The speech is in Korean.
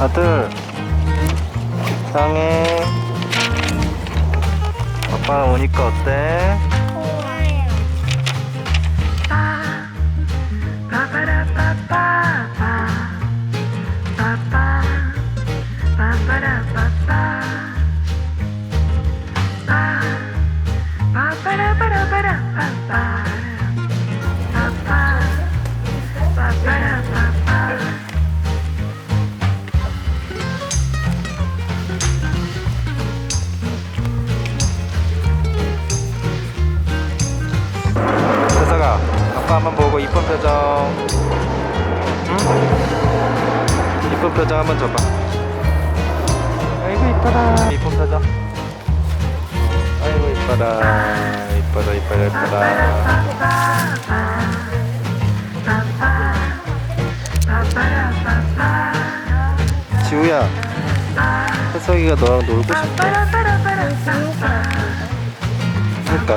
아들 사랑해. 아빠 오니까 어때? 태석아, 아빠 한번 보고 이쁜 표정. 응? 이쁜 표정 한번 줘봐. 아이고 이뻐라. 이쁜 표정. 아이고 이뻐라. 이뻐라 이뻐라 이뻐라. 지우야, 태석이가 너랑 놀고 싶대. 그러니까